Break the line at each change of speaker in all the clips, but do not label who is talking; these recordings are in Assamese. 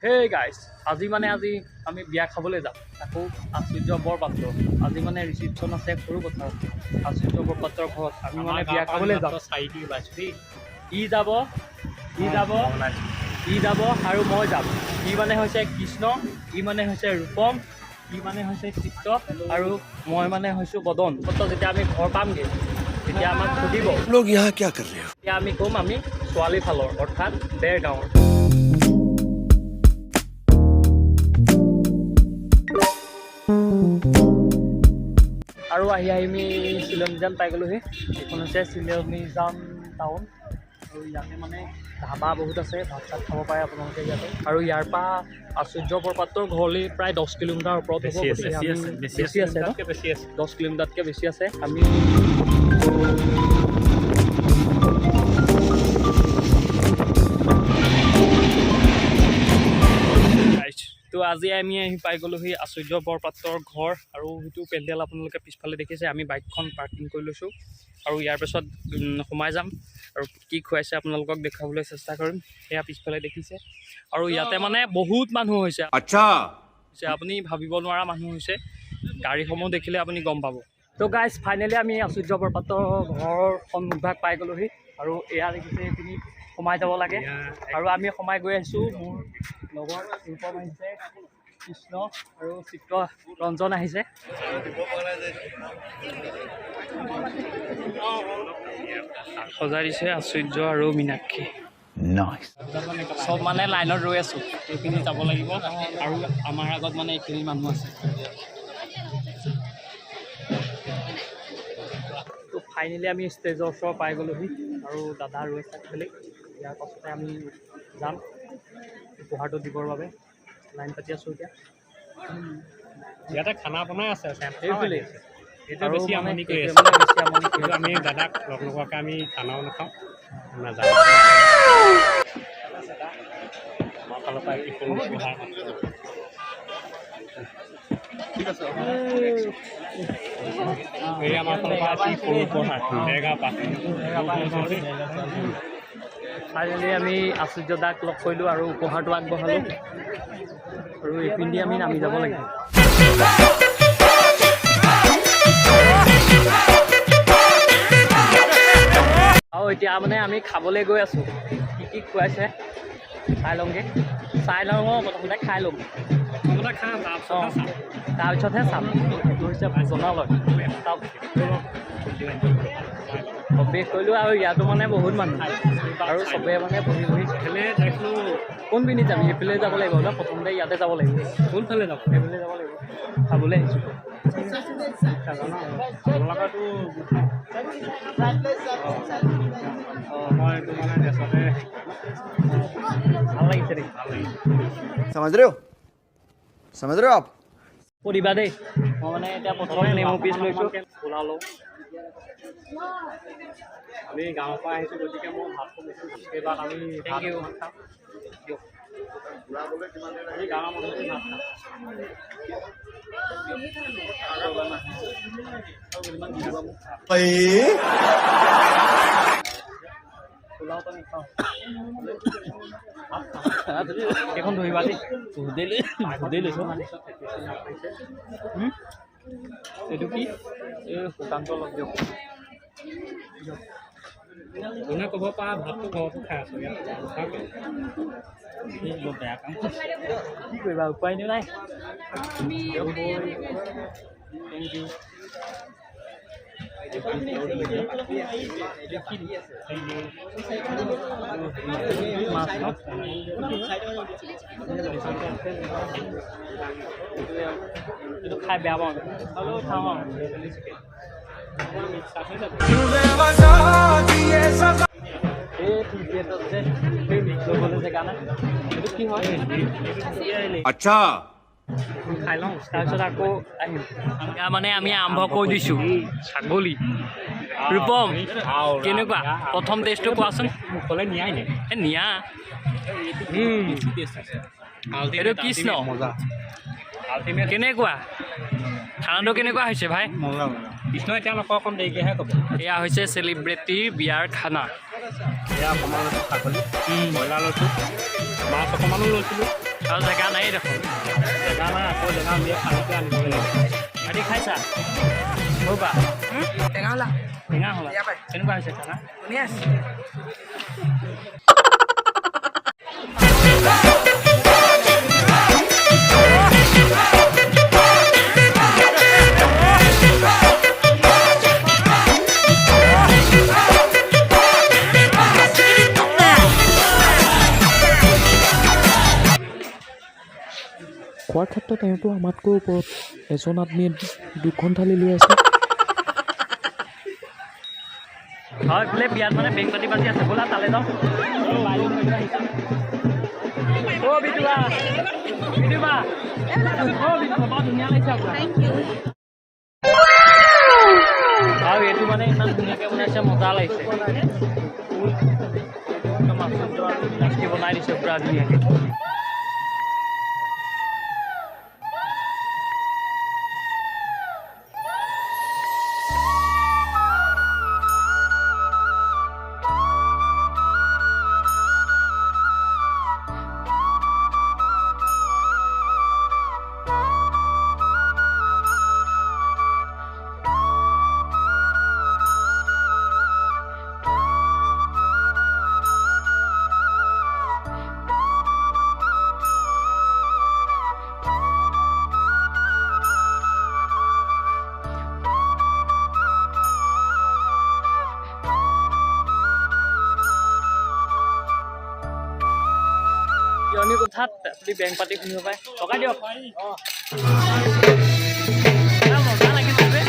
হে গাইজ আজি আমি বিয়া খাবলৈ যাম তাকো আশ্চৰ্য বৰপাত্ৰ আজি ৰিচিপশ্যন আছে সৰু কথা আশ্চৰ্য বৰপাত্ৰৰ ঘৰত আমি বিয়া খাবলৈ যাম ই যাব আৰু মই যাম ই হৈছে কৃষ্ণ ই হৈছে ৰূপম ই হৈছে চিত্ৰ আৰু মই হৈছোঁ বদন যেতিয়া আমি ঘৰ পামগৈ তেতিয়া আমাক সুধিব
लोग यहाँ क्या कर रहे हो
তেতিয়া আমি ক'ম আমি ছোৱালী ফালৰ অৰ্থাৎ দেৰগাঁৱৰ আৰু আহি আমি চিলমিজান পাই গ'লোহি এইখন হৈছে চিলমিজান টাউন আৰু ইয়াতে ধাবা বহুত আছে ভাত চাত খাব পাৰে আপোনালোকে ইয়াতে আৰু ইয়াৰ পৰা আশ্চৰ্য বৰপাত্ৰৰ ঘৰলৈ প্ৰায় 10 কিলোমিটাৰ ওপৰত হ'ব বেছি আছে 10 কিলোমিটাৰতকৈ বেছি আছে আমি তো আজি আমি আহি পাই গ'লোহি আশ্চৰ্য বৰপাত্ৰৰ ঘৰ আৰু সেইটো পেণ্ডেল আপোনালোকে পিছফালে দেখিছে আমি বাইকখন পাৰ্কিং কৰি লৈছোঁ আৰু ইয়াৰ পিছত সোমাই যাম আৰু কি খুৱাইছে আপোনালোকক দেখুৱাবলৈ চেষ্টা কৰিম সেয়া পিছফালে দেখিছে আৰু ইয়াতে বহুত মানুহ হৈছে
अच्छा
আপুনি ভাবিব নোৱাৰা মানুহ হৈছে গাড়ীসমূহ দেখিলে আপুনি গম পাব তো গাইজ ফাইনেলি আমি আশ্চৰ্য বৰপাত্ৰৰ ঘৰৰ সন্মুখভাগ পাই গ'লোহি আৰু এয়া দেখিছে এইখিনি সোমাই যাব লাগে আৰু আমি সোমাই গৈ আছোঁ মোৰ লগৰ ৰূপম আহিছে কৃষ্ণ আৰু চিত্ৰ ৰঞ্জন আহিছে সজাই দিছে আশ্চৰ্য আৰু মীনাক্ষী চব লাইনত ৰৈ আছোঁ এইখিনি যাব লাগিব আৰু আমাৰ আগত এইখিনি মানুহ আছে তো ফাইনেলি আমি ষ্টেজৰ ওচৰ পাই গ'লোহি আৰু দাদা ৰৈ থাকিলে ইয়াৰ পাছতে আমি যাম উপহাৰটো দিবৰ বাবে লাইন পাতি আছোঁ এতিয়া
ইয়াতে খানা বনাই আছে
এইফালে
এইটো বেছি আমনি কৰি আছে আমি দাদাক লগ নোপোৱাকৈ আমি খানাও নাখাওঁ নাযাওঁ আমাৰ ফালৰ পৰা সৰু উপহাৰ ঠিক আছে এই আমাৰ ফালৰ পৰা সৰু উপহাৰ দেৰগাঁও পাছ
ফাইনেলি আমি আশ্চৰ্য দাক লগ কৰিলোঁ আৰু উপহাৰটো আগবঢ়ালোঁ আৰু এইপিনেদি আমি নামি যাব লাগিব আৰু এতিয়া আমি খাবলৈ গৈ আছোঁ কি খুৱাইছে চাই লওঁগৈ চাই লওঁ প্ৰথমতে খাই ল'ম তাৰপিছতহে চাম এইটো হৈছে ভোজনালয় প্ৰৱেশ কৰিলোঁ আৰু ইয়াতো বহুত মানুহ আৰু চবেই বহি
এইফালে দেখিলোঁ
কোন পিন্ধি যাবি এইফালে যাব লাগিব ন প্ৰথমতে ইয়াতে যাব লাগিব
কোনফালে যাব
এইফালে যাব লাগিব খাবলৈ আহিছোঁ
মই এইটো দেশতে
ভাল লাগিছে দেই
समझ रहे हो आप
সুধিবা দেই মই এতিয়া প্ৰথম নেমু পিচ লৈছোঁ পোলাও লওঁ
আমি গাঁৱৰ পৰা আহিছোঁ গতিকে মই ভাতটো বেছি এইবাৰ আমি
থেংক ইউ
এই গাঁৱৰ মানুহখিনি ভাত
পোলাওটো নাখাওঁ এইখন ধৰিবা দেই সুধেই লৈছোঁ এইটো কি এই শুকানটো অলপ দিয়ক
কোনে ক'ব পাৰা ভাতটো ঘৰতো খাই আছোঁ ইয়াত
বেয়া কাম কি কৰিবা উপায় নাই থেংক ইউ এইটো খাই বেয়া পাওঁ হ'লেও খাওঁ আৰু
अच्छा
খাই লওঁ তাৰপিছত আকৌ আহিম আমি আৰম্ভ কৰি দিছোঁ ছাগলী ৰূপম কেনেকুৱা প্ৰথম টেষ্টটো কোৱাচোন
মুখলৈ নিয়াই নাই
নিয়া এইটো কৃষ্ণ কেনেকুৱা খানাটো কেনেকুৱা হৈছে ভাই
কৃষ্ণ এতিয়া নকওঁ অকণ দেৰিকৈহে ক'ব
এয়া হৈছে চেলিব্ৰিটিৰ বিয়াৰ খানা
এয়া অকণমান লৈছোঁ ছাগলী ব্ৰইলাৰ লৈছোঁ মাছ অকণমানো লৈছিলোঁ
আৰু জেগা নাই দেখোন
জেগা নাই আকৌ জেগা উলিয়াই খালীকৈ আনিবগৈ লাগিব
ভাইটি খাইছা মোৰ পৰা
টেঙা হ'লা
টেঙা হ'লা
বেয়া পায়
কেনেকুৱা হৈছে খানা
ধুনীয়া আছে
খোৱাৰ ক্ষেত্ৰত তেওঁতো আমাতকৈ ওপৰত এজন আদমিয়ে দুখন থালি লৈ আছে
হয় বোলে বিয়াত মানে বেং পাতি বাজি আছে ব'লা তালৈ যাওঁ অ' বিটুবা বিটুবা অ' বিটুবা বৰ ধুনীয়া লাগিছে আপোনাৰ আৰু এইটো মানে ইমান ধুনীয়াকৈ বনাইছে মজা লাগিছে মাছটো বনাই দিছে পুৰা ধুনীয়াকৈ পিয়নি কোঠাত আপুনি বেংক পাতি শুনিব পাৰে টকা দিয়ক মজা লাগিছে যে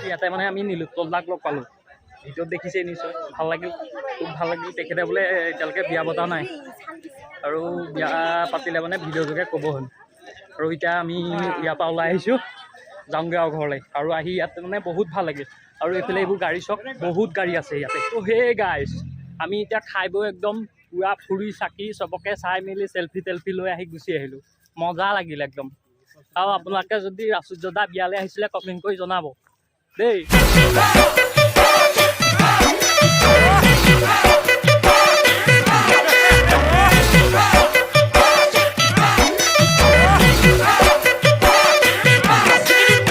ইয়াতে মানে আমি নীলোৎপলদাক লগ পালোঁ ভিডিঅ'ত দেখিছে নিশ্চয় ভাল লাগিল খুব ভাল লাগিল তেখেতে বোলে এতিয়ালৈকে বিয়া পতা নাই আৰু বিয়া পাতিলে মানে ভিডিঅ' যোগে ক'ব হ'ল আৰু এতিয়া আমি ইয়াৰ পৰা ওলাই আহিছোঁ যাওঁগৈ আৰু ঘৰলৈ আৰু আহি ইয়াত মানে বহুত ভাল লাগিল আৰু এইফালে এইবোৰ গাড়ী চক বহুত গাড়ী আছে ইয়াতে ত' সেই গাইজ আমি এতিয়া খাই বৈ একদম পুৰা ফুৰি চাকি চবকে চাই মেলি চেল্ফি লৈ আহি গুচি আহিলোঁ মজা লাগিল একদম আৰু আপোনালোকে যদি আচুৰ্যদা বিয়ালৈ আহিছিলে কমেণ্ট কৰি জনাব দেই